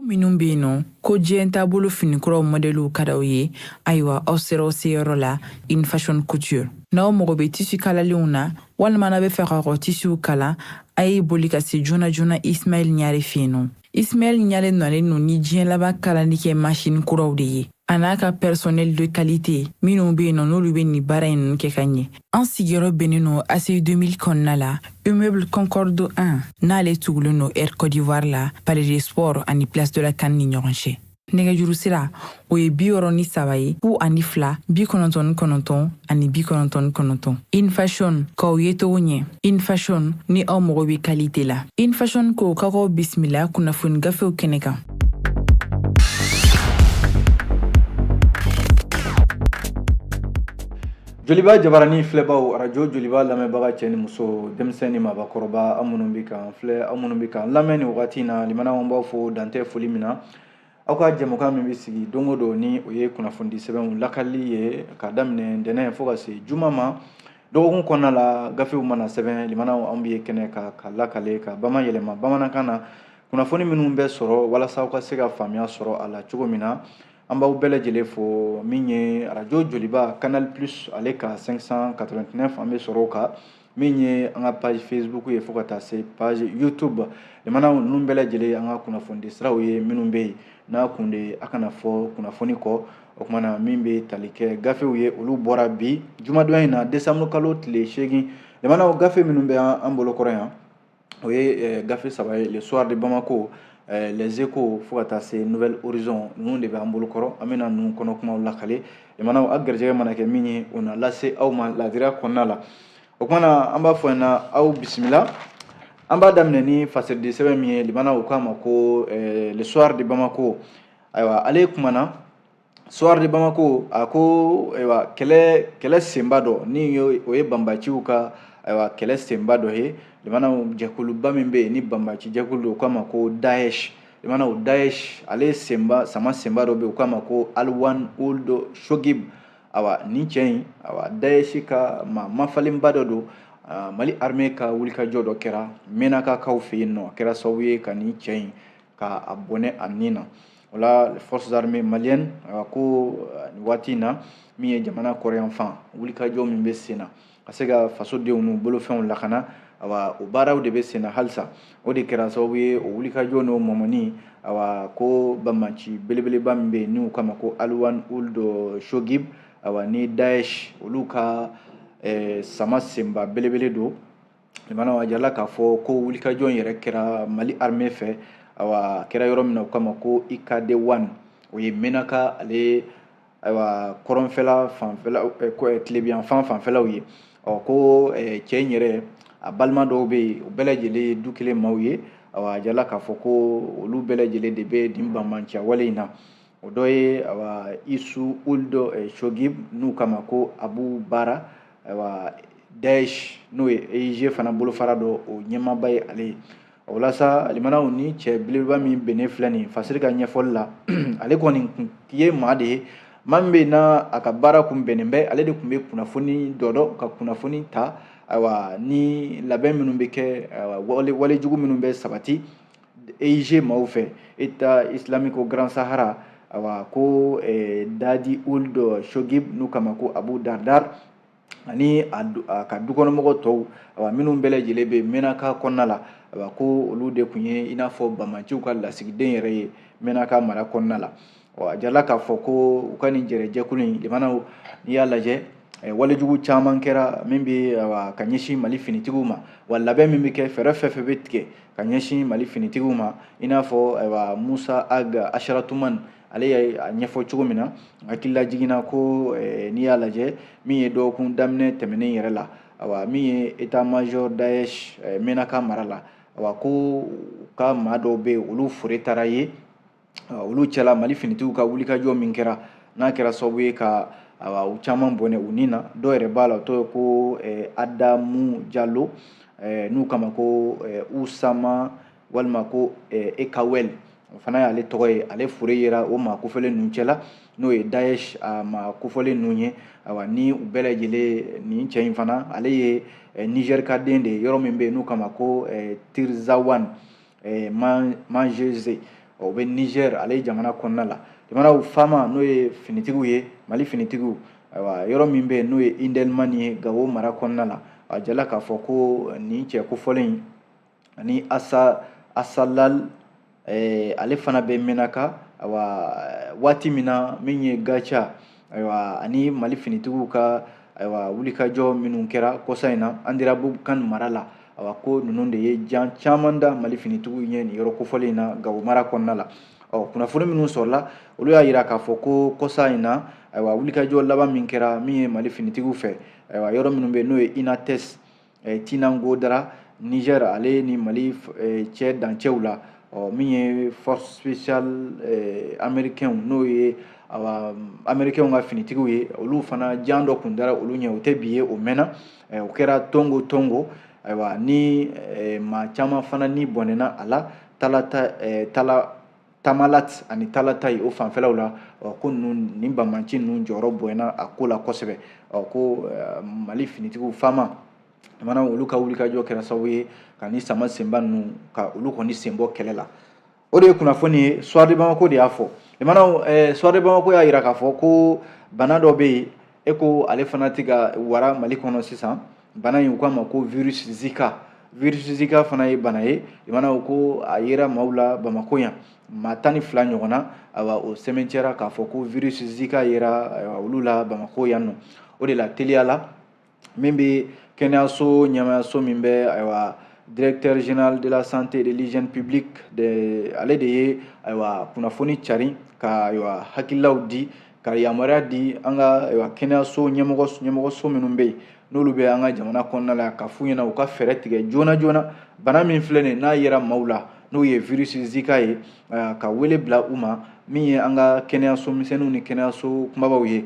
minnu be yen nɔ ko diɲɛ taabolo finikuraw modèliw ka d'aw ye ayiwa aw sera aw seyɔrɔ la in fashion couture n'aw mago be tisi kalalenw na walima n'a be fɛ ka kɔ tisiw kala a ye boli ka se joona joona Ismaël Ɲare fɛ yen nɔ. Ismaël Ɲare nɔlen no ni diɲɛ laban kalali kɛ machine kuraw de ye a n'a ka personnel de qualité minnu be yen nɔ n'olu be nin baara in kɛ ka ɲɛ. An sigiyɔrɔ bɛnnen no ACI 2000 kɔnɔna la immeuble Concorde 1 n'ale tugulen no Air Côte d'Ivoire la Palais des Sports ani Place de la CAN ni ɲɔgɔn cɛ. Nɛgɛjuru sira o ye 63 ye 02 99 ani 99. In Fashion k'aw ye togo ɲɛ. In Fashion ni aw mago be qualité la. In Fashion ko k'aw bisimila kunnafoni gafew kɛnɛ kan. Joliba jabarani filɛbaw arajo Joliba lamɛnbaga cɛ ni muso denmisɛn ni maabakɔrɔba an minnu bɛ kan filɛ an minnu bɛ kan lamɛn ni wagati in na limanaw b'aw fo dantɛ foli min na aw ka jɛmukan min bɛ sigi don o don ni o ye kunnafoni sɛbɛnw lakali ye ka daminɛ ntɛnɛn fo ka se juma ma dɔgɔkun kɔnɔna la gafew mana sɛbɛn limanaw an bɛ kɛnɛ ka lakale ka bamayɛlɛma bamanankan na kunnafoni minnu bɛ sɔrɔ walasa aw ka se ka faamuya sɔrɔ a la cogo min na an b'aw bɛɛ lajɛlen fo min ye arajo Joliba Canal Plus ale ka 589 an bɛ sɔrɔ o kan min ye an ka page Facebook ye fo ka taa se page YouTube limanaw ninnu bɛɛ lajɛlen an ka kunnafoni siraw ye minnu bɛ yen n'a kun de a kana fɔ kunnafoni kɔ o kumana min bɛ tali kɛ gafew ye olu bɔra bi jumadon in na décembre kalo tile 8 limanaw gafe minnu bɛ an bolo kɔrɔ yan o ye gafe saba ye le soir de Bamako les échos fo ka taa se Nouvel Horizon ninnu de bɛ an bolo kɔrɔ an bɛna ninnu kɔnɔ kumaw lakale limanaw a garijɛgɛ mana kɛ min ye o na lase aw ma ladiriya kɔnɔna la o kumana an b'a fɔ yan na aw bisimila an b'a daminɛ ni fasɛrɛden sɛbɛn min ye limanaw k'a ma ko le soir de Bamako ayiwa ale kumana soir de Bamako a ko ayiwa kɛlɛ senba dɔ ni o ye banbaciw ka ayiwa kɛlɛ senba dɔ ye limanaw jɛkuluba min bɛ yen ni banbaci jɛkulu don o k'a ma ko Daesh limanaw Daesh ale sama senba dɔ bɛ yen o k'a ma ko Alwan Old Shogib awa nin cɛ in awa Daesh ka mafalenba dɔ don Mali armée ka wulikajɔ dɔ kɛra Menakakaw fɛ yen nɔ a kɛra sababu ye ka nin cɛ in ka a bɔnɛ a nin na o la forces armées maliennes ko nin waati in na min ye jamana kɔrɔyanfan wulikajɔ min bɛ sen na ka se ka fasodenw n'u bolofɛnw lakana awa o baaraw de bɛ sen na halisa o de kɛra sababu ye o wulikajɔ n'o mɔmɔni awa ko banbaci belebeleba min bɛ yen n'u k'a ma ko Alwan Old Shogib awa ni Daesh olu ka sama senba belebele don limanaw a jarala k'a fɔ ko wulikajɔ in yɛrɛ kɛra Mali armée fɛ awa kɛra yɔrɔ min na o k'a ma ko IKD1 o ye Menaka ale ayiwa kɔrɔnfɛla fanfɛla tilebiyanfan fanfɛlaw ye ko cɛ in yɛrɛ a balima dɔw bɛ yen u bɛɛ lajɛlen ye du kelen maaw ye awa a jarala k'a fɔ ko olu bɛɛ lajɛlen de bɛ nin banbanciya wale in na o dɔ ye awa Isu Old Shogib n'u k'a ma ko Abu Bara ayiwa Daesh n'o ye EIG fana bolofara dɔ o ɲɛmaaba ye ale ye o la sa limanaw ni cɛ belebeleba min bɛnnen filɛ nin fasiri ka ɲɛfɔli la ale kɔni ye maa de ye maa min bɛ yen n'a a ka baara kun bɛnnen bɛ ale de tun bɛ kunnafoni dɔ dɔn ka kunnafoni ta ayiwa ni labɛn minnu bɛ kɛ walejugu minnu bɛ sabati EIG maaw fɛ État islamique au Grand Sahara ayiwa ko Dadi Ould Shogib n'u k'a ma ko Abu Dardar ani a ka dukɔnɔmɔgɔ tɔw ayiwa minnu bɛɛ lajɛlen bɛ Menaka kɔnɔna la ayiwa ko olu de tun ye i n'a fɔ banbaciw ka lasigiden yɛrɛ ye Menaka mara kɔnɔna la a jarala k'a fɔ ko u ka nin jɛkulu in limanaw n'i y'a lajɛ walejugu caman kɛra min bɛ ka ɲɛsin Mali finitigiw ma wa labɛn min bɛ kɛ fɛɛrɛ fɛn fɛn bɛ tigɛ ka ɲɛsin Mali finitigiw ma i n'a fɔ ayiwa Musa Ag Asharatuman ale ye a ɲɛfɔ cogo min na hakilila jiginna ko n'i y'a lajɛ min ye dɔgɔkun daminɛ tɛmɛnen yɛrɛ la ayiwa min ye état major Daesh Menaka mara la ayiwa ko u ka maa dɔw bɛ yen olu fore taara ye olu cɛla Mali finitigiw ka wulikajɔ min kɛra n'a kɛra sababu ye ka u caman bɔnɛ u nin na dɔw yɛrɛ b'a la o tɔgɔ ye ko Adamu Jalo n'u k'a ma ko Usama walima ko Ekawel o fana y'ale tɔgɔ ye ale fure yera o maa kofɔlen ninnu cɛla n'o ye Daesh a maa kofɔlen ninnu ye ayiwa ni u bɛɛ lajɛlen nin cɛ in fana ale ye Niger ka den de ye yɔrɔ min bɛ yen n'u k'a ma ko Tirzawan Mangeze o bɛ Niger ale jamana kɔnɔna la jamana faama n'o ye finitigiw ye Mali finitigiw ayiwa yɔrɔ min bɛ n'o ye Indelmani ye Gawo mara kɔnɔna la a jala k'a fɔ ko nin cɛ kofɔlen ani Asalal ale fana bɛ Menaka ayiwa waati min na min ye Gacha ayiwa ani Mali finitigiw ka ayiwa wulikajɔ minnu kɛra kɔsa in na Andirabu kan mara la ayiwa ko ninnu de ye jan caman da Mali finitigiw ɲɛ nin yɔrɔ kofɔlen in na Gawo mara kɔnɔna la kunnafoni minnu sɔrɔla olu y'a yira k'a fɔ ko kɔsa in na ayiwa wulikajɔ laban min kɛra min ye Mali finitigiw fɛ ayiwa yɔrɔ minnu bɛ n'o ye Inates Tinango Dara Niger ale ni Mali cɛ dancɛw la min ye force spéciale américain n'o ye américain ka finitigiw ye olu fana jan dɔ kun dara olu ɲɛ o tɛ bi ye o mɛnna o kɛra Tongo ayiwa ni maa caman fana ni bɔnɛna a la Tamalat ani Talatai o fanfɛlaw la ko nin banbanci ninnu jɔyɔrɔ bonyana a ko la kosɛbɛ ko Mali finitigiw faama mana olu ka wulikajɔ kɛra sababu ye ka ni sama senba ninnu ka olu kɔni senbɔ kɛlɛ la o de ye kunnafoni ye Soir de Bamako de y'a fɔ Soir de Bamako y'a yira k'a fɔ ko bana dɔ bɛ yen ko ale fana tɛ ka wara Mali kɔnɔ sisan bana in u k'a ma ko virus Zika fana ye bana ye ko a yera maaw la Bamako yan maa 12 ɲɔgɔn na ayiwa o sɛmɛntiyara k'a fɔ ko virus Zika yera olu la Bamako yan nɔ o de la teliya la min bɛ kɛnɛyaso ɲɛmaayaso min bɛ ayiwa directeur général de la santé et de l'hygiène publique ale de ye ayiwa kunnafoni cari ka ayiwa hakililaw di ka yamaruya di an ka ayiwa kɛnɛyaso ɲɛmɔgɔso minnu bɛ yen n'olu bɛ an ka jamana kɔnɔna la ka f'u ɲɛna u ka fɛɛrɛ tigɛ joona bana min filɛ nin n'a yera maaw la n'o ye virus Zika ye ka wele bila u ma min ye an ka kɛnɛyaso misɛnninw ni kɛnɛyaso kumabaw ye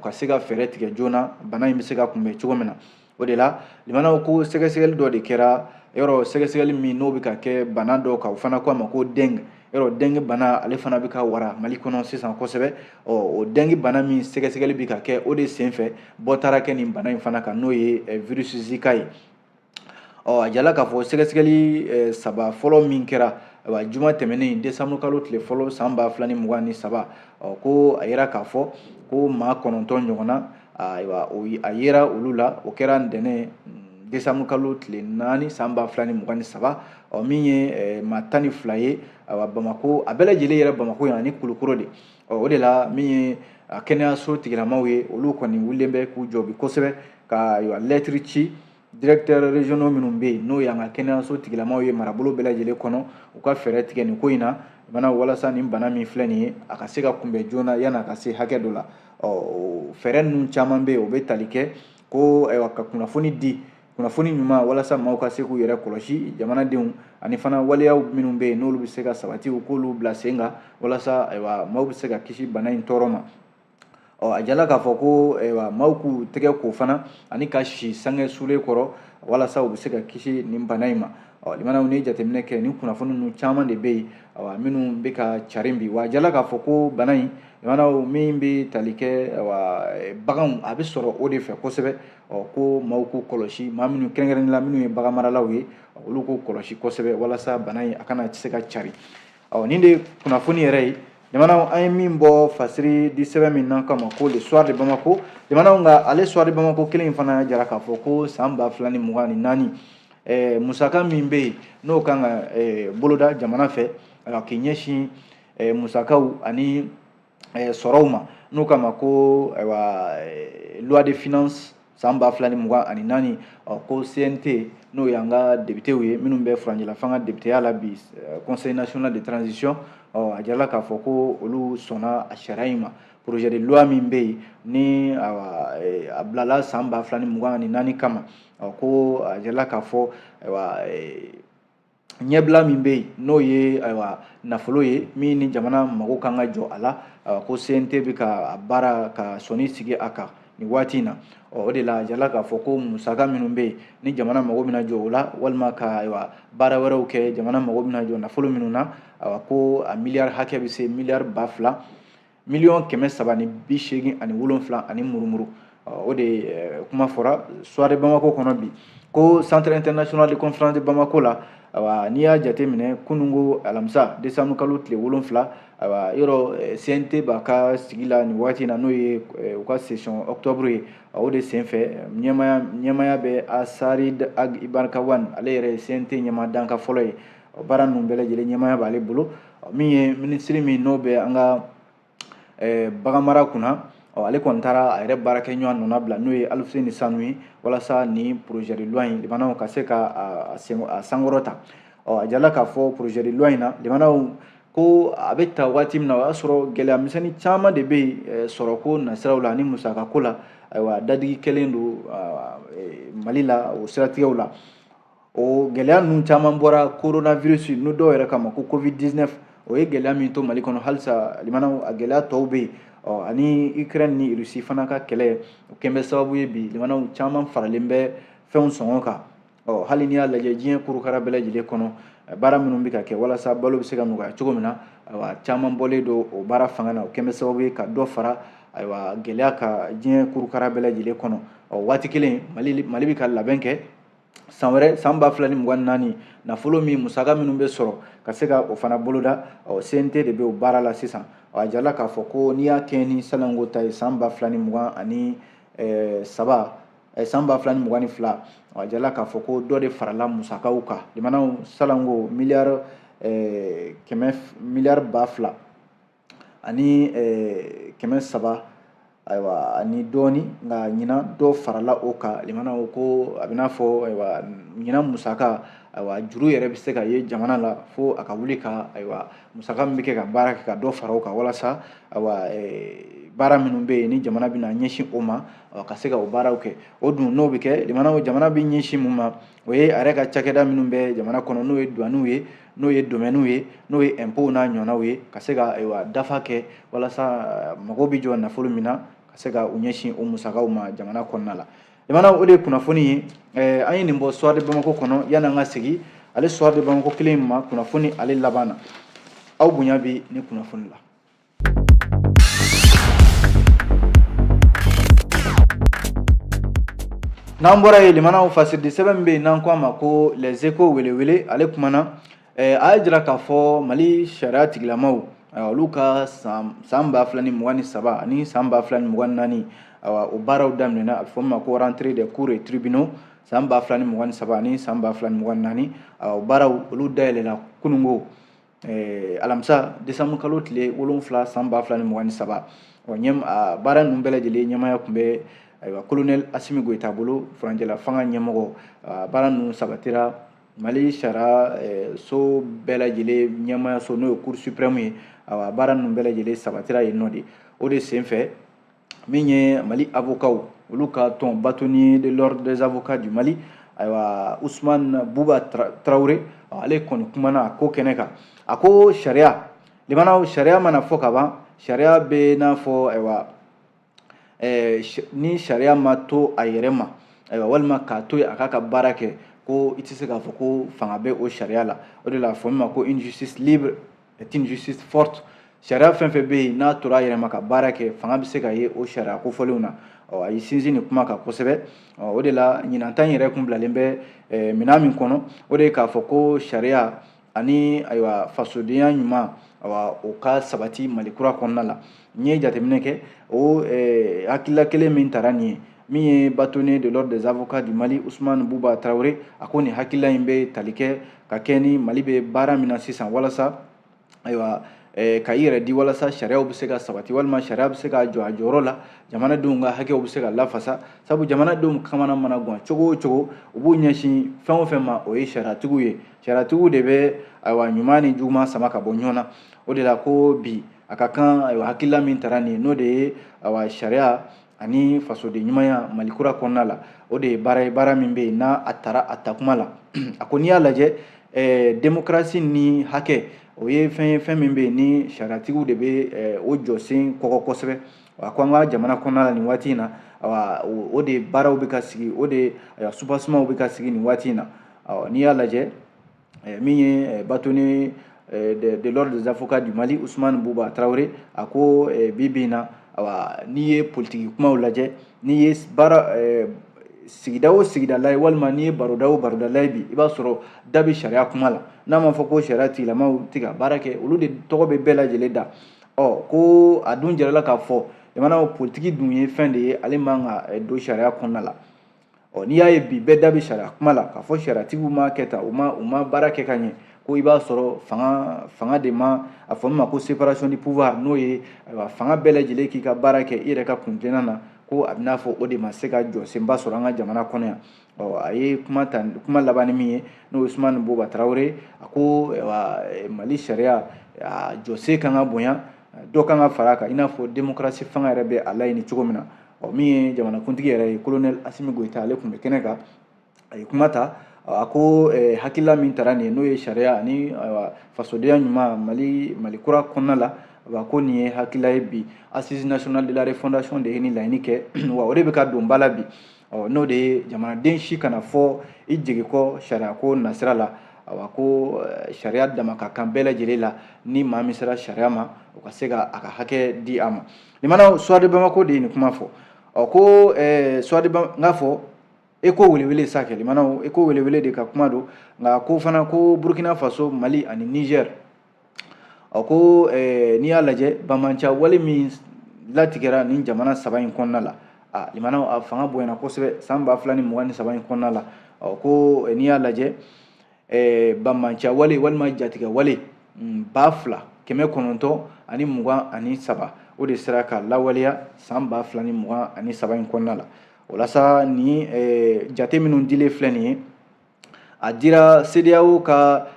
ka se ka fɛɛrɛ tigɛ joona bana in bɛ se ka kunbɛn cogo min na o de la limanaw ko sɛgɛsɛgɛli dɔ de kɛra yɔrɔ sɛgɛsɛgɛli min n'o bɛ ka kɛ bana dɔ kan o fana ko a ma ko dengue yɔrɔ dengue bana ale fana bɛ ka wara Mali kɔnɔ sisan kosɛbɛ o dengue bana min sɛgɛsɛgɛli bɛ ka kɛ o de senfɛ bɔ taara kɛ nin bana in fana kan n'o ye virus Zika ye a jala k'a fɔ sɛgɛsɛgɛli saba fɔlɔ min kɛra juma tɛmɛnen décembre kalo tile fɔlɔ san 2023 ko a yera k'a fɔ ko maa 9 ɲɔgɔnna a yera olu la o kɛra ntɛnɛn décembre kalo tile 4 san 2023 min ye maa 12 ye Bamako a bɛɛ lajɛlen yɛrɛ Bamako yan ani Kulukoro de o de la min ye kɛnɛyaso tigilamaw ye olu kɔni wulilen bɛ k'u jɔ bi kosɛbɛ ka lettre ci directeur régionaux minnu bɛ yen n'o y'an ka kɛnɛyaso tigilamaw ye marabolo bɛɛ lajɛlen kɔnɔ u ka fɛɛrɛ tigɛ nin ko in na walasa nin bana min filɛ nin ye a ka se ka kunbɛn joona yanni a ka se hakɛ dɔ la fɛɛrɛ ninnu caman bɛ yen o bɛ tali kɛ ko ka kunnafoni di kunnafoni ɲuman walasa maaw ka se k'u yɛrɛ kɔlɔsi jamanadenw ani fana waleyaw minnu bɛ yen n'olu bɛ se ka sabati u k'olu bila sen kan walasa maaw bɛ se ka kisi bana in tɔɔrɔ ma a jala k'a fɔ ko maaw k'u tɛgɛ ko fana ani ka si sange sulen kɔrɔ walasa u bɛ se ka kisi nin bana in ma limanaw ni jateminɛ kɛ nin kunnafoni ninnu caman de bɛ yen minnu bɛ ka carin bi wa a jala k'a fɔ ko bana in limanaw min bɛ tali kɛ baganw a bɛ sɔrɔ o de fɛ kosɛbɛ ko maaw k'u kɔlɔsi maa minnu kɛrɛnkɛrɛnnen la minnu ye bagan maralaw ye olu k'u kɔlɔsi kosɛbɛ walasa bana in a kana se ka cari nin de ye kunnafoni yɛrɛ ye jamanaw an ye min bɔ fasiri di sɛbɛn min na kama ko le soir de Bamako jamanaw nka ale soir de Bamako kelen in fana jara k'a fɔ ko san 2024 musaka min bɛ yen n'o kan ka boloda jamana fɛ k'i ɲɛsin musakaw ani sɔrɔw ma n'o kama ko loi de finance san 2024 ko CNT n'o y'an ka députéw ye minnu bɛ furanjɛla fanga députéya la bi conseil national de transition a jarala k'a fɔ ko olu sɔnna a sariya in ma projet de loi min bɛ yen ni a bilala san 2024 kama ko a jarala k'a fɔ ɲɛbila min bɛ yen n'o ye nafolo ye min ni jamana mago kan ka jɔ a la ko CNT bɛ ka baara ka sɔnni sigi a kan nin waati in na o de la a jarala k'a fɔ ko musaka minnu bɛ yen ni jamana mago bɛna jɔ o la walima ka baara wɛrɛw kɛ jamana mago bɛna jɔ nafolo minnu na ko a miliyari hakɛ bɛ se miliyari 2,000 miliyɔn 387 ani murumuru o de kuma fɔra soirée Bamako kɔnɔ bi ko centre international de conférence de Bamako la n'i y'a jateminɛ kunungo alamisa décembre kalo tile 7 yɔrɔ CNT b'a ka sigi la nin waati na n'o ye u ka session octobre ye o de senfɛ ɲɛmaya bɛ Asarid Ag Ibarkawan ale yɛrɛ CNT ɲɛma danka fɔlɔ ye baara ninnu bɛɛ lajɛlen ɲɛmaya b'ale bolo min ye ministre min n'o bɛ an ka bagan mara kunna ale kɔni taara a yɛrɛ baarakɛ ɲɔgɔn nɔna bila n'o ye Alfuseni Sanu ye walasa ni projet de loi in limanaw ka se ka a sankɔrɔta a jala k'a fɔ projet de loi in na limanaw ko a bɛ ta waati min na o y'a sɔrɔ gɛlɛya misɛnnin caman de bɛ yen sɔrɔko nasiraw la ani musakako la ayiwa dadigi kɛlen don Mali la o siratigɛw la o gɛlɛya ninnu caman bɔra coronavirus n'o dɔw yɛrɛ kama ko covid-19 o ye gɛlɛya min to Mali kɔnɔ halisa limanaw a gɛlɛya tɔw bɛ yen ani Ukraine ni Russie fana ka kɛlɛ o kɛn bɛ sababu ye bi limanaw caman faralen bɛ fɛnw sɔngɔ kan hali n'i y'a lajɛ diɲɛ kurukara bɛɛ lajɛlen kɔnɔ baara minnu bɛ ka kɛ walasa balo bɛ se ka nɔgɔya cogo min na caman bɔlen don o baara fanga na o kɛn bɛ sababu ye ka dɔ fara ayiwa gɛlɛya ka diɲɛ kurukara bɛɛ lajɛlen kɔnɔ waati kelen Mali bɛ ka labɛn kɛ san wɛrɛ san 2024 nafolo min musaka minnu bɛ sɔrɔ ka se ka o fana boloda CNT de bɛ o baara la sisan a jala k'a fɔ ko n'i y'a kɛ ni salongo ta ye san 2023 a jala k'a fɔ ko dɔ de farala musakaw kan limanaw salongo miliyari 200 ani 300 ayiwa ani dɔɔni nka ɲina dɔ farala o kan limanaw ko a bɛ n'a fɔ ayiwa ɲina musaka ayiwa juru yɛrɛ bɛ se ka ye jamana la fo a ka wuli ka ayiwa musaka min bɛ kɛ ka baara kɛ ka dɔ fara o kan walasa ayiwa baara minnu bɛ yen ni jamana bɛna ɲɛsin o ma ka se ka o baaraw kɛ o dun n'o bɛ kɛ jamana bɛ ɲɛsin mun ma o ye a yɛrɛ ka cakɛda minnu bɛ jamana kɔnɔ n'o ye douanes ye n'o ye domaines ye n'o ye impôts n'a ɲɔgɔnnaw ye ka se ka ayiwa dafa kɛ walasa mago bɛ jɔ nafolo min na ka se ka u ɲɛsin o musakaw ma jamana kɔnɔna la limanaw o de ye kunnafoni ye an ye nin bɔ soir de Bamako kɔnɔ yanni an ka segin ale soir de Bamako kelen in ma kunnafoni ale laban na aw bonya bɛ ni kunnafoni la. n'an bɔra yen limanaw fasiridi sɛbɛn min bɛ yen n'an ko a ma ko les échos welewele ale kumana a y'a jira k'a fɔ Mali sariya tigilamaw olu ka san 2023 ani san 2024 o baaraw daminɛna a bɛ fɔ min ma ko rentrée des cours et tribunaux san 2023 ani san 2024 o baaraw olu dayɛlɛla kunungo alamisa décembre kalo tile 7 san 2023 baara ninnu bɛɛ lajɛlen ɲɛmaya tun bɛ ayiwa colonel Asimi Goyita bolo furancɛla fanga ɲɛmɔgɔ baara ninnu sabatira Mali sariya so bɛɛ lajɛlen ɲɛmayaso n'o ye cour suprême ye baara ninnu bɛɛ lajɛlen sabatira yen nɔ de o de senfɛ min ye Mali avocat olu ka tɔn bâtonnier de l'ordre des avocats du Mali ayiwa Ousmane Bouba Traoré ale kɔni kumana a ko kɛnɛ kan a ko sariya limanaw sariya mana fɔ ka ban sariya bɛ n'a fɔ ayiwa ni sariya ma to a yɛrɛ ma ayiwa walima k'a to a k'a ka baara kɛ ko i tɛ se k'a fɔ ko fanga bɛ o sariya la o de la a fɔ min ma ko une justice libre est une justice forte sariya fɛn fɛn bɛ yen n'a tora a yɛrɛ ma ka baara kɛ fanga bɛ se ka ye o sariya kofɔlenw na a ye sinsin nin kuma kan kosɛbɛ o de la ɲinan yɛrɛ kun bilalen bɛ minɛn min kɔnɔ o de ye k'a fɔ ko sariya ani ayiwa fasodenya ɲuman o ka sabati Mali kura kɔnɔna la n ye jateminɛ kɛ o hakilila kelen min taara nin ye min ye bâtonnier de l'ordre des avocats du Mali Ousmane Bouba Traoré a ko nin hakilila in bɛ tali kɛ ka kɛ ni Mali bɛ baara min na sisan walasa ayiwa ka i yɛrɛ di walasa sariyaw bɛ se ka sabati walima sariya bɛ se ka jɔ a jɔyɔrɔ la jamanadenw ka hakɛw bɛ se ka lafasa sabu jamanadenw kamana mana gan cogo o cogo u b'u ɲɛsin fɛn o fɛn ma o ye sariyatigiw ye sariyatigiw de bɛ ayiwa ɲuman ni juguman sama ka bɔ ɲɔgɔn na o de la ko bi a ka kan ayiwa hakilila min taara nin ye n'o de ye ayiwa sariya ani fasoden ɲumanya Mali kura kɔnɔna la o de ye baara ye baara min bɛ yen n'a a taara a takuma la a ko n'i y'a lajɛ démocratie ni hakɛ o ye fɛn ye fɛn min bɛ yen ni sariyatigiw de bɛ o jɔsen kɔkɔ kosɛbɛ a ko an ka jamana kɔnɔna la nin waati in na o de baaraw bɛ ka sigi o de supasemaw bɛ ka sigi nin waati in na n'i y'a lajɛ min ye bâtonnier de l'ordre des avocats du Mali Ousmane Bouba Traoré a ko bi in na n'i ye politiki kumaw lajɛ, n'i ye baara sigida o sigidala ye walima n'i ye baroda o barodala ye bi i b'a sɔrɔ da bɛ sariya kuma la. N'a ma fɔ ko sariya tigilamaw tɛ ka baara kɛ, olu de tɔgɔ bɛ bɛɛ lajɛlen da. Ko a dun jarala k'a fɔ jamana politiki dun ye fɛn de ye ale man ka don sariya kɔnɔna la. N'i y'a ye bi bɛɛ da bɛ sariya kuma la k'a fɔ sariyatigiw ma kɛ tan, u ma baara kɛ ka ɲɛ, ko i b'a sɔrɔ fanga de ma a fɔ min ma ko séparation du pouvoir, n'o ye fanga bɛɛ lajɛlen k'i ka baara kɛ i yɛrɛ ka kuntilenna na, ko a bɛ n'a fɔ o de ma se ka jɔsenba sɔrɔ an ka jamana kɔnɔ yan. A ye kuma laban ni min ye n'o ye Usumani Boba Tarawele, a ko Mali sariya a jɔsen kan ka bonya, dɔ kan ka fara a kan i n'a fɔ démocratie fanga yɛrɛ bɛ a laɲini cogo min na. Min ye jamanakuntigi yɛrɛ ye colonel Asimi Goyita, ale tun bɛ kɛnɛ kan, a ye kuma ta, a ko hakilila min taara nin ye n'o ye sariya ani fasodenya ɲuman Mali kura kɔnɔna la, ko nin ye hakilila ye bi Assise nationale de la refondation de ye nin laɲini kɛ wa o de bɛ ka don ba la bi. N'o de ye jamanaden si kana fɔ i jigi kɔ sariya ko nasira la, ko sariya dama ka kan bɛɛ lajɛlen la, ni maa min sera sariya ma o ka se ka a ka hakɛ di a ma. Nin mana Suwadi Bamako de ye nin kuma fɔ. Ko Suwadi n'a fɔ ECHO welewele sa kɛ, limanaw ECHO welewele de ka kuma don, nka ko fana ko Burkina Faso, Mali ani Niger, ko n'i y'a lajɛ bamanciya wale min latigɛra nin jamana saba in kɔnɔna la, limanaw a fanga bonyana kosɛbɛ san 2023 in kɔnɔna la. Ko n'i y'a lajɛ bamanciya wale walima jatigɛ wale 2,923 o de sera ka lawaleya san 2023 in kɔnɔna la. O la sa ni jate minnu dilen filɛ nin ye, a dira CEDEAO ka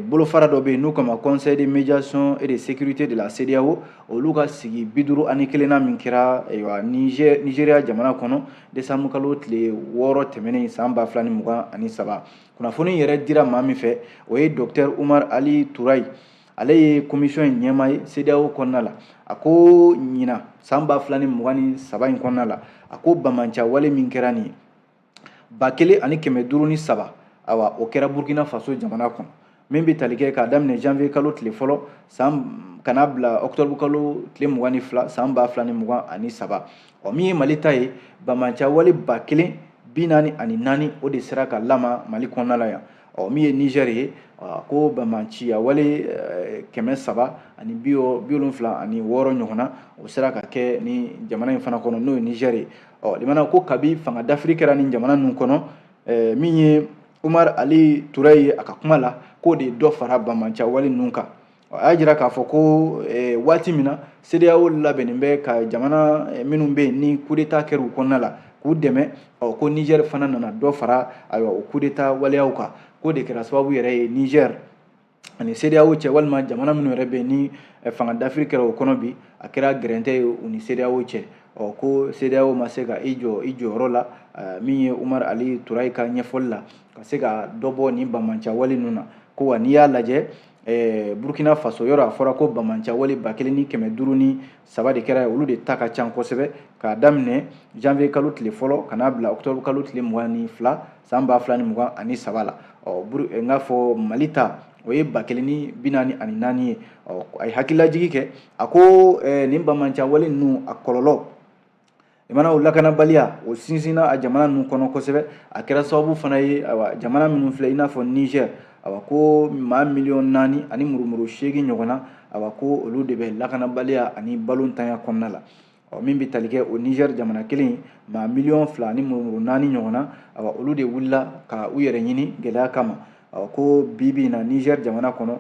bolofara dɔ bɛ yen n'u kama Conseil de médiation et de sécurité de la CEDEAO, olu ka sigi 51 min kɛra Nigeria jamana kɔnɔ décembre kalo tile 6 tɛmɛnen san 2023. Kunnafoni yɛrɛ dira maa min fɛ o ye Dr Umar Ali Turay, ale ye commission in ɲɛmaa ye CEDEAO kɔnɔna la. A ko ɲina san 2023 in kɔnɔna la, a ko bamanciya wale min kɛra nin ye 1503, o kɛra Burkina Faso jamana kɔnɔ, min bɛ tali kɛ k'a daminɛ janvier kalo tile fɔlɔ kana bila octobre kalo tile 22 san 2023. Min ye Mali ta ye bamanciya wale 1044 o de sera ka lama Mali kɔnɔna la yan. Min ye Niger ye, ko bamanciya wale 776 ɲɔgɔnna o sera ka kɛ ni jamana in fana kɔnɔ, n'o ye Niger ye. Limana ko kabi fanga dafiri kɛra ni jamana ninnu kɔnɔ, min ye Umar Ali Turay ye a ka kuma la, k'o de dɔ fara bamanciya wale ninnu kan. A y'a jira k'a fɔ ko waati min na CEDEAO labɛnnen bɛ ka jamana minnu bɛ yen ni coup d'état kɛra u kɔnɔna la k'u dɛmɛ, ko Niger fana nana dɔ fara o coup d'état waleyaw kan, k'o de kɛra sababu yɛrɛ ye Niger ani CEDEAO cɛ walima jamana minnu yɛrɛ bɛ yen ni fanga dafiri kɛra o kɔnɔ bi, a kɛra gɛrɛntɛ ye u ni CEDEAO cɛ. Ko CEDEAO ma se ka i jɔyɔrɔ la, min ye Umar Ali Turay ka ɲɛfɔli la, ka se ka dɔ bɔ nin bamanciya wale ninnu na. Ko wa n'i y'a lajɛ Burkina Faso, yɔrɔ a fɔra ko bamanciya wale 1503 de kɛra, olu de ta ka ca kosɛbɛ, k'a daminɛ janvier kalo tile fɔlɔ kana bila octobre kalo tile 22 san 2023 la. N k'a fɔ Mali ta o ye 1044 ye. A ye hakililajigi kɛ, a ko nin bamanciya wale ninnu a kɔlɔlɔ, jamanaw lakanabaliya o sinsinna a jamana ninnu kɔnɔ kosɛbɛ. A kɛra sababu fana ye jamana minnu filɛ i n'a fɔ Niger, ko maa 4,8 ɲɔgɔnna, ko olu de bɛ lakanabaliya ani balontanya kɔnɔna la. Min bɛ tali kɛ o Niger jamana kelen, maa 2,4 ɲɔgɔnna, olu de wulila ka u yɛrɛ ɲini gɛlɛya kama. Ko bi na Niger jamana kɔnɔ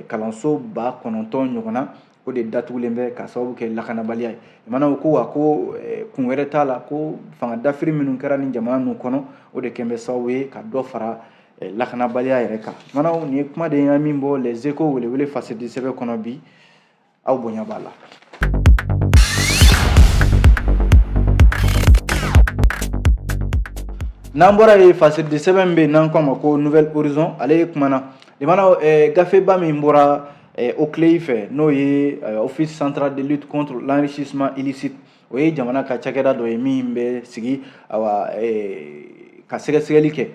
kalanso 9,000 ɲɔgɔnna o de datugulen bɛ ka sababu kɛ lakanabaliya ye. Jamanaw ko wa ko kun wɛrɛ t'a la, ko fanga dafiri minnu kɛra ni jamana ninnu kɔnɔ o de kɛn bɛ sababu ye ka dɔ fara lakanabaliya yɛrɛ kan. Jamanaw nin ye kumaden ye min bɔ Les Échos welewele fasɛdi sɛbɛn kɔnɔ bi, aw bonya b'a la. N'an bɔra ye fasɛdi sɛbɛn bɛ n'an k'a ma ko Nouvel Horizon, ale ye kumana. Jamanaw gafeba min bɔra OCLEI fɛ, n'o ye Office central de lutte contre l'enrichissement illicite, o ye jamana ka cakɛda dɔ ye min bɛ sigi ka sɛgɛsɛgɛli kɛ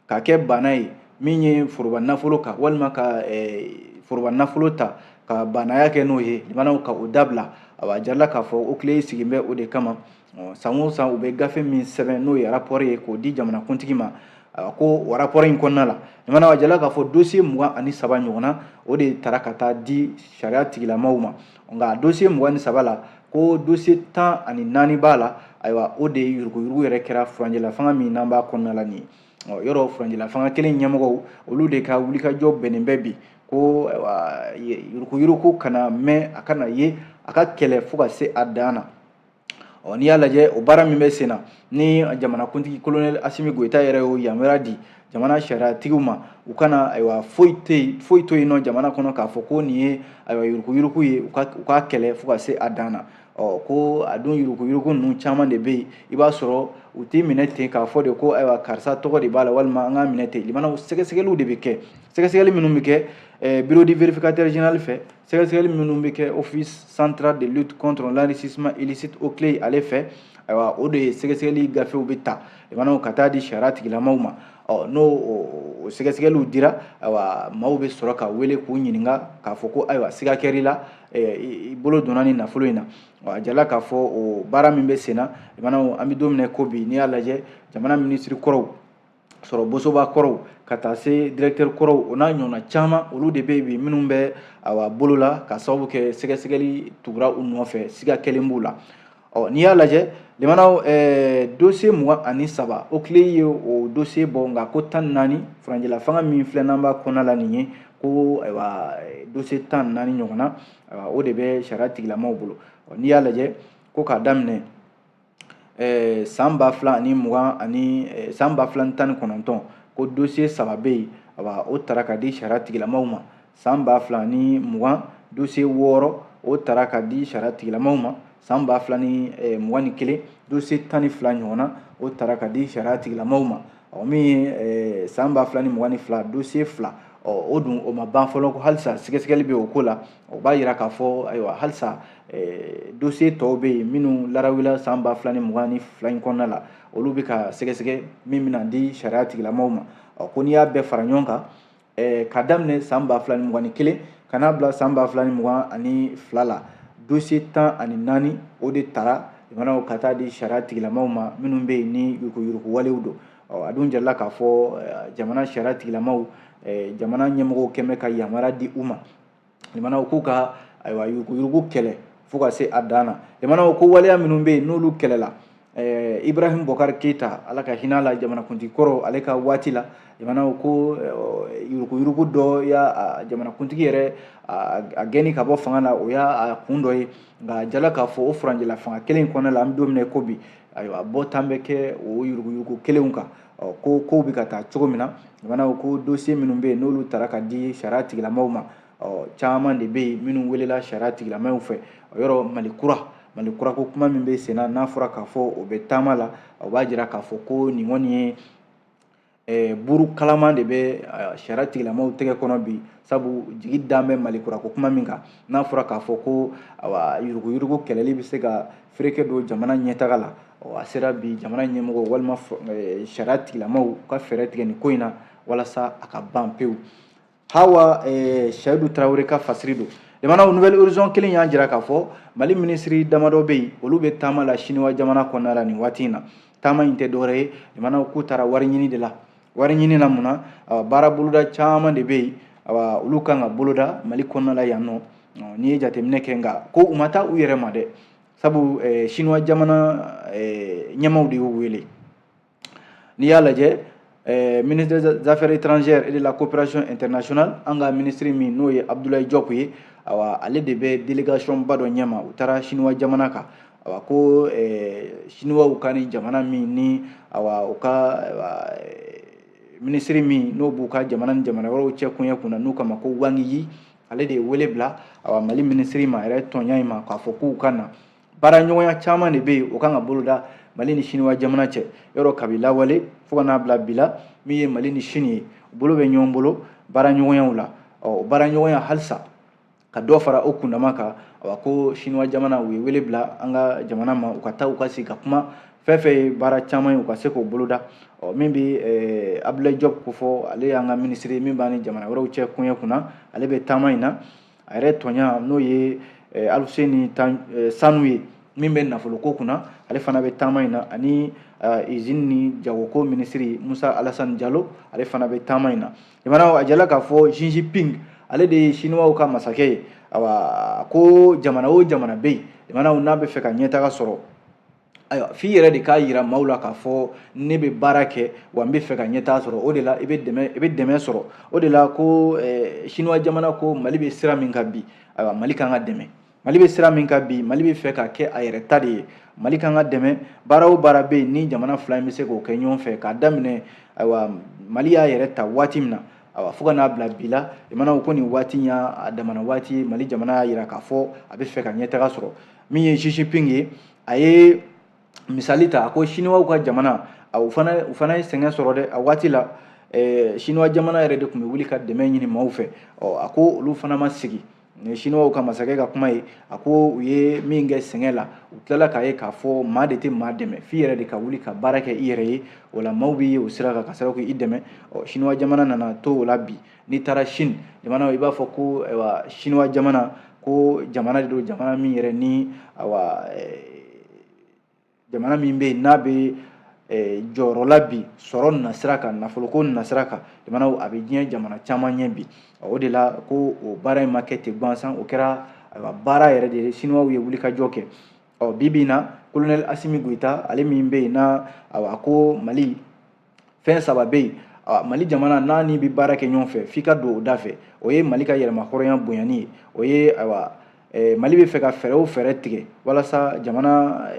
ka kɛ bana ye min ye foroba nafolo kan, walima ka foroba nafolo ta ka banaya kɛ n'o ye limanaw ka o dabila a jarala k'a fɔ o tile sigin bɛ o de kama san o san u bɛ gafe min sɛbɛn n'o ye rapport ye k'o di jamanakuntigi ma ko o rapport in kɔnɔna la limanaw a jarala k'a fɔ dossier 23 ɲɔgɔnna o de taara ka taa di sariya tigilamaw ma nka dossier 23 la ko dossier 14 b'a la ayiwa o de yuruguyurugu yɛrɛ kɛra furanjɛla fanga min n'an b'a kɔnɔna la nin ye yɔrɔ furanjɛla fanga kelen ɲɛmɔgɔw olu de ka wulikajɔ bɛnnen bɛ bi ko yuruguyurugu kana mɛn a kana ye a ka kɛlɛ fo ka se a dan na n'i y'a lajɛ o baara min bɛ sen na ni jamanakuntigi colonel Asimi Goyita yɛrɛ y'o yamaruya di jamana sariyatigiw ma u kana ayiwa foyi to yen nɔ jamana kɔnɔ k'a fɔ ko nin ye ayiwa yuruguyurugu ye u ka kɛlɛ fo ka se a dan na ko a dun yuruguyurugu ninnu caman de bɛ yen i b'a sɔrɔ u t'i minɛ ten k'a fɔ de ko ayiwa karisa tɔgɔ de b'a la walima an ka minɛ ten limanaw sɛgɛsɛgɛliw de bɛ kɛ sɛgɛsɛgɛli minnu bɛ kɛ bureau du vérificateur général fɛ sɛgɛsɛgɛli minnu bɛ kɛ office central de lutte contre l'enrichissement illicite OCLEI ale fɛ ayiwa o de ye sɛgɛsɛgɛli gafew bɛ ta limanaw ka taa di sariya tigilamaw ma n'o o sɛgɛsɛgɛliw dira ayiwa maaw bɛ sɔrɔ ka wele k'u ɲininka k'a fɔ ko ayiwa siga kɛr'i la i bolo donna ni nafolo in na a jarala k'a fɔ o baara min bɛ sen na limanaw an bɛ don min na ko bi n'i y'a lajɛ jamana minisiri kɔrɔw sɔrɔ bosoba kɔrɔw ka taa se directeur kɔrɔw o n'a ɲɔgɔnna caman olu de bɛ bi minnu bɛ ayiwa bolo la ka sababu kɛ sɛgɛsɛgɛli tugura u nɔfɛ siga kɛlen b'u la n'i y'a lajɛ limanaw dossier 23 OCLEI ye o dossier bɔ nka ko 14 furanjɛla fanga min filɛ n'an b'a kɔnɔna la nin ye ko ayiwa dossier 14 ɲɔgɔnna o de bɛ sariya tigilamaw bolo n'i y'a lajɛ ko k'a daminɛ san 2020 san 2019 ko dossier 3 bɛ yen o taara ka di sariya tigilamaw ma san 2020 dossier 6 o taara ka di sariya tigilamaw ma san 2021 dossier 12 ɲɔgɔnna o taara ka di sariya tigilamaw ma min ye san 2022 dossier 2 o dun o ma ban fɔlɔ ko halisa sɛgɛsɛgɛli bɛ o ko la o b'a yira k'a fɔ ayiwa halisa dossier tɔw bɛ yen minnu larawila san 2022 in kɔnɔna la olu bɛ ka sɛgɛsɛgɛ min bɛna di sariya tigilamaw ma ko n'i y'a bɛɛ fara ɲɔgɔn kan ka daminɛ san 2021 ka n'a bila san 2022 la dossier 14 o de taara jamanaw ka taa di sariya tigilamaw ma minnu bɛ yen ni yuruguyurugu walew don a dun jarala k'a fɔ jamana sariya tigilamaw jamana ɲɛmɔgɔw kɛmɛ ka yamaruya di u ma limanaw k'u ka ayiwa yuruguyurugu kɛlɛ fo ka se a dan na limanaw ko waleya minnu bɛ yen n'olu kɛlɛla Ibrahim Bokar Keita ala ka hinɛ la jamanakuntigi kɔrɔ ale ka waati la limanaw ko yuruguyurugu dɔ y'a jamanakuntigi yɛrɛ a gɛnni ka bɔ fanga la o y'a kun dɔ ye nka jarala k'a fɔ o furanjɛla fanga kelen kɔnɔna la an bɛ don min na ko bi ayiwa bɔtan bɛ kɛ o yuruguyurugu kelenw kan ko kow bɛ ka taa cogo min na limanaw ko dossier minnu bɛ yen n'olu taara ka di sariya tigilamaw ma caman de bɛ yen minnu welela sariya tigilamaw fɛ yɔrɔ Malikura ko kuma min bɛ sen na n'a fɔra k'a fɔ o bɛ taama la o b'a jira k'a fɔ ko nin kɔni ye buru kalaman de bɛ sariya tigilamaw tɛgɛ kɔnɔ bi sabu jigi dan bɛ Malikura ko kuma min kan n'a fɔra k'a fɔ ko yuruguyurugu kɛlɛli bɛ se ka fereke don jamana ɲɛtaga la a sera bi jamana ɲɛmɔgɔ walima sariya tigilamaw ka fɛɛrɛ tigɛ nin ko in na walasa a ka ban pewu Hawa Seyidu Tarawele ka fasiri don limanaw Nouvelle Horizon kelen y'a jira k'a fɔ Mali minisiri damadɔ bɛ yen olu bɛ taama la Chinois jamana kɔnɔna la nin waati in na taama in tɛ dɔwɛrɛ ye limanaw k'u taara wari ɲini de la wari ɲini na mun na baara boloda caman de bɛ yen olu kan ka boloda Mali kɔnɔna la yan nɔ n'i ye jateminɛ kɛ nka ko u ma taa u yɛrɛ ma dɛ sabu Chinois jamana ɲɛmaaw de y'u wele n'i y'a lajɛ ministre des affaires étrangères et de la coopération internationale an ka ministre min n'o ye Abdoulaye Diop ye ale de bɛ délégation ba dɔ ɲɛma u taara Chinois jamana kan ko Chinois ka ni jamana min ni u ka ministre min n'o b'u ka jamana ni jamana wɛrɛw cɛ kuɲɛ kunna n'u kama ko Wang Yi ale de ye wele bila Mali ministre ma yɛrɛ tɔnya in ma k'a fɔ k'u ka na baaraɲɔgɔnya caman de bɛ yen o kan ka boloda Mali ni Chinois jamana cɛ yɔrɔ kabi lawale fo ka n'a bila bi la min ye Mali ni Chine ye u bolo bɛ ɲɔgɔn bolo baaraɲɔgɔnyaw la baaraɲɔgɔnya halisa ka dɔ fara o kundama kan ko Chinois jamana u ye wele bila an ka jamana ma u ka taa u ka sigi ka kuma fɛn fɛn ye baara caman ye u ka se k'o boloda min bɛ Abdoulaye Diop ko fɔ ale y'an ka ministre min b'a ni jamana wɛrɛw cɛ kuɲɛ kunna ale bɛ taama in na a yɛrɛ tɔɲa n'o ye Alfuseni Sanu ye min bɛ nafolo ko kunna, ale fana bɛ taama in na, ani usine ni jagoko minisiri Musa Alassane Diallo ale fana bɛ taama in na. Jamana a jala k'a fɔ Xi Jinping ale de ye Chinois ka masakɛ ye, ko jamana o jamana bɛ yen jamana n'a bɛ fɛ ka ɲɛtaga sɔrɔ, ayiwa f'i yɛrɛ de k'a yira maaw la k'a fɔ ne bɛ baara kɛ wa n bɛ fɛ ka ɲɛtaga sɔrɔ, o de la i bɛ dɛmɛ sɔrɔ, o de la ko Chinois jamana ko Mali bɛ sira min kan bi, ayiwa Mali kan ka dɛmɛ. Mali bɛ sira min kan bi, Mali bɛ fɛ ka kɛ a yɛrɛ ta de ye, Mali kan ka dɛmɛ. Baara o baara bɛ yen ni jamana fila in bɛ se k'o kɛ ɲɔgɔn fɛ, k'a daminɛ ayiwa Mali y'a yɛrɛ ta waati min na, fo ka n'a bila bi la, jamana ko nin waati in y'a damana waati ye, Mali jamana y'a jira k'a fɔ a bɛ fɛ ka ɲɛtaga sɔrɔ. Min ye Xi Jinping ye, a ye misali ta, a ko Chinois ka jamana u fana ye sɛgɛn sɔrɔ dɛ, a waati la Chinois jamana yɛrɛ de tun bɛ wuli ka dɛmɛ ɲini maaw fɛ, a ko olu fana ma sigi. Chinois ka masakɛ ka kuma ye, a ko u ye min kɛ sɛgɛn la, u tilala k'a ye k'a fɔ maa de tɛ maa dɛmɛ, f'i yɛrɛ de ka wuli ka baara kɛ i yɛrɛ ye, o la maaw b'i ye o sira kan ka sababu kɛ i dɛmɛ. Chinois jamana nana to o la bi, n'i taara Chine jamana i b'a fɔ ko Chinois jamana ko jamana de don, jamana min yɛrɛ ni jamana min bɛ yen n'a bɛ jɔyɔrɔ la bi sɔrɔ nasira kan, nafoloko nasira kan, jamana a bɛ diɲɛ jamana caman ɲɛ bi. O de la ko o baara in ma kɛ ten gansan, o kɛra baara yɛrɛ de ye, Chinois ye wuli ka jɔ kɛ. Bi bi in na Colonel Assimi Goïta ale min bɛ yen na a ko Mali fɛn 3 bɛ yen, Mali jamana n'a ni bɛ baara kɛ ɲɔgɔn fɛ f'i ka don o da fɛ, o ye Mali ka yɛlɛma hɔrɔnya bonyani ye, o ye Mali bɛ fɛ ka fɛɛrɛ o fɛɛrɛ tigɛ walasa jamana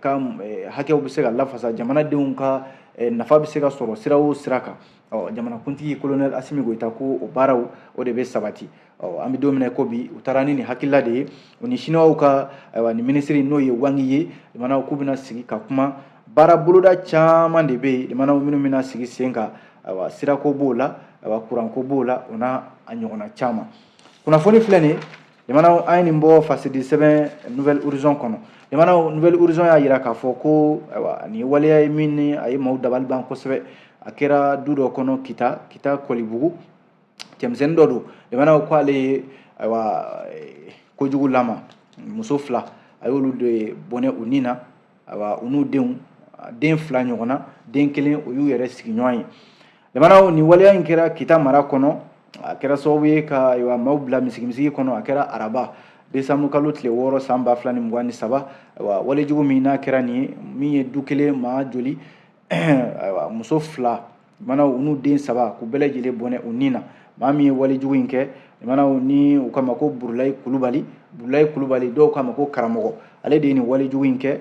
ka hakɛw bɛ se ka lafasa, jamanadenw ka nafa bɛ se ka sɔrɔ sira o sira kan. Jamanakuntigi Colonel Assimi Goïta ko o baaraw o de bɛ sabati. An bɛ don min na ko bi u taara ni hakilila de ye, o ni Chinois ka ni minisiri n'o ye Wang Yi ye, jamanaw k'u bɛna sigi ka kuma, baara boloda caman de bɛ yen, jamanaw minnu bɛna sigi sen kan, sirako b'o la, kuranko b'o la, o n'a a ɲɔgɔnna caman. Kunnafoni filɛ nin ye, jamanaw an ye nin bɔ fasidi sɛbɛn Nouvelle Horizon kɔnɔ. Jamanaw Nouvelle Horizon y'a jira k'a fɔ ko nin waleya ye min ni a ye maaw dabali ban kosɛbɛ, a kɛra du dɔ kɔnɔ Kita Kɔlibugu, cɛmisɛnnin dɔ don, jamanaw ko ale ye kojugu lama, muso 2 a y'olu de bɔnɛ u ni na, u n'u den 2 ɲɔgɔnna, den 1 o y'u yɛrɛ sigiɲɔgɔn ye. Jamanaw nin waleya in kɛra Kita mara kɔnɔ, a kɛra sababu ye ka maaw bila misigi kɔnɔ, a kɛra araba décembre kalo tile 6 san 2023, walejugu min n'a kɛra nin ye, min ye du 1 maa joli, muso 2 jamanaw u n'u den 3 k'u bɛɛ lajɛlen bɔnɛ u ni na, maa min ye walejugu in kɛ, jamanaw ni u k'a ma ko Burulayi Kulubali dɔw k'a ma ko karamɔgɔ, ale de ye nin walejugu in kɛ,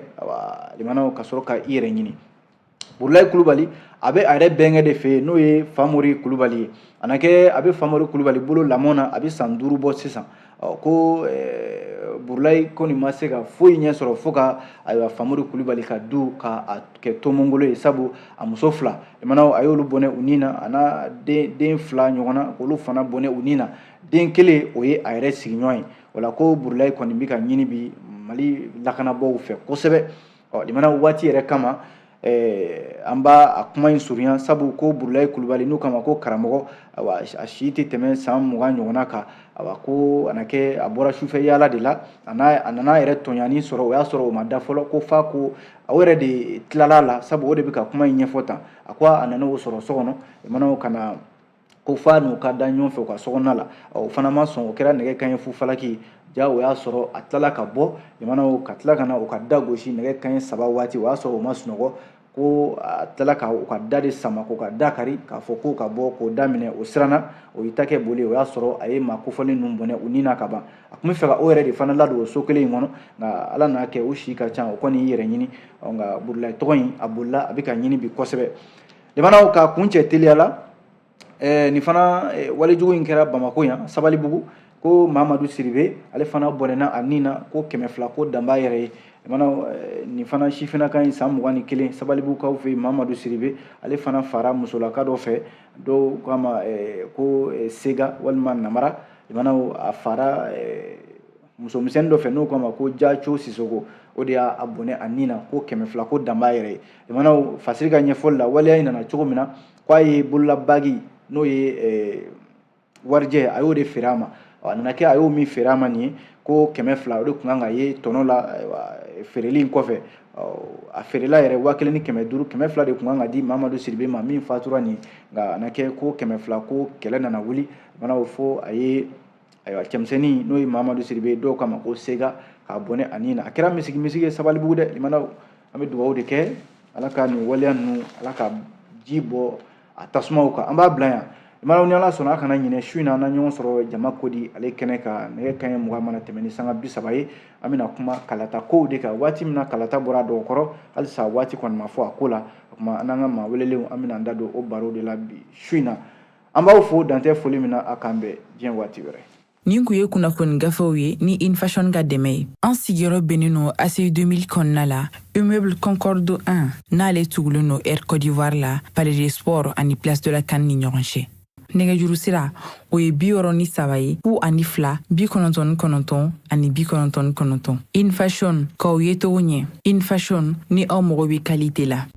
jamanaw ka sɔrɔ ka i yɛrɛ ɲini. Burulayi Kulubali a bɛ a yɛrɛ bɛnkɛ de fɛ yen n'o ye Famori Kulubali ye, a bɛ Famori Kulubali bolo lamɔn na, a bɛ san 5 bɔ sisan, ko Burulayi ko nin ma se ka foyi ɲɛ sɔrɔ fo ka Famori Kulubali ka du ka kɛ tomongolo ye, sabu a muso 2 jamanaw a y'olu bɔnɛ u ni na, a n'a den 2 ɲɔgɔnna k'olu fana bɔnɛ u ni na, den 1 o ye a yɛrɛ sigiɲɔgɔn ye. O la ko Burulayi kɔni bɛ ka ɲini bi Mali lakanabɔw fɛ kosɛbɛ, jamanaw waati yɛrɛ kama an b'a a kuma in surunya, sabu ko Burulayi Kulubali n'u k'a ma ko karamɔgɔ, a si tɛ tɛmɛ san 20 ɲɔgɔnna kan, ko a bɔra sufɛ yaala de la, a nana yɛrɛ tɔɲani sɔrɔ, o y'a sɔrɔ o ma da fɔlɔ, ko f'a ko o yɛrɛ de tilala la, sabu o de bɛ ka kuma in ɲɛfɔ tan, ko a nana o sɔrɔ so kɔnɔ, jamanaw kana ko f'a n'u ka da ɲɔgɔn fɛ u ka sokɔnɔna la, o fana ma sɔn, o kɛra nɛgɛ kanɲɛ fu falaki, ja o y'a sɔrɔ a tilala ka bɔ, jamanaw ka tila ka na u ka da gosi nɛgɛ kanɲɛ 3 waati, o y'a sɔrɔ o ma sunɔgɔ, ko a tilala ka u ka da de sama k'u ka da kari k'a fɔ ko ka bɔ k'o daminɛ, o siranna, o y'i ta kɛ boli, o y'a sɔrɔ a ye maa kofɔlen ninnu bɔnɛ u ni na ka ban. A tun bɛ fɛ ka o yɛrɛ de fana ladon o so kelen in kɔnɔ, nka ala n'a kɛ o si ka ca, o kɔni y'i yɛrɛ ɲini, nka Burulayi tɔgɔ in a bolila a bɛ ka ɲini bi kosɛbɛ. Jamanaw ka kun cɛ teliya la, nin fana walejugu in kɛra Bamako yan, Sabalibugu, ko Mamadu Siribe ale fana bɔnɛna a ni na, ko 200 ko dan b'a yɛrɛ ye. Jamanaw nin fana sifinnaka in san 21 Sabalibugukaw fɛ Mamadu Siribe ale fana fara musolaka dɔ fɛ, dɔw k'a ma ko Sega walima Namara, jamanaw a fara musomisɛnnin dɔ fɛ n'o k'a ma ko Jaaco Sisoko, o de y'a bɔnɛ a ni na, ko 200 ko dan b'a yɛrɛ ye. Jamanaw fasiri ka ɲɛfɔli la waleya in nana cogo min na, k'a ye bololabagi n'o ye warijɛ a y'o de feere a ma, a nana kɛ a y'o min feere a ma nin ye ko 200 o de kun kan ka ye tɔnɔ la feereli in kɔfɛ a feerela yɛrɛ 1500 200 de kun kan ka di Mamadu Sidibe ma min fatura nin nka a na kɛ ko 200 ko kɛlɛ nana wuli mana o fɔ a ye cɛmisɛnnin n'o ye Mamadu Sidibe dɔw kama ko Sega k'a bɔnɛ a nin na a kɛra misigi ye Sabalibugu dɛ limanaw an bɛ dugawu de kɛ Ala ka nin waleya ninnu Ala ka ji bɔ a tasumaw kan an b'a bila yan limanaw ni Ala sɔnna a kana ɲinɛ su in na an na ɲɔgɔn sɔrɔ Jama Kodi ale kɛnɛ kan nɛgɛ kanɲɛ 20 mana tɛmɛ ni sanga 30 ye an bɛna kuma kalata kow de kan waati min na kalata bɔra a dɔw kɔrɔ halisa waati kɔni ma fɔ a ko la o tuma an n'an ka maa welelenw an bɛna an da don o baro de la bi su in na an b'aw fo dantɛ foli min na a k'an bɛn diɲɛ waati wɛrɛ. Nin kun ye kunnafoni gafew ye ni Infashion ka dɛmɛ ye. An sigiyɔrɔ bɛnnen no ACI 2000 kɔnɔna la immeuble Concorde 1 n'ale tugulen no Air Côte d'Ivoire la Palais des Sports ani Place de la CAN ni ɲɔgɔn cɛ. Nɛgɛjuru sira o ye 63 ye 02 99 ani 99. Infashion k'aw ye togo ɲɛ. Infashion ni aw mago bɛ qualité la.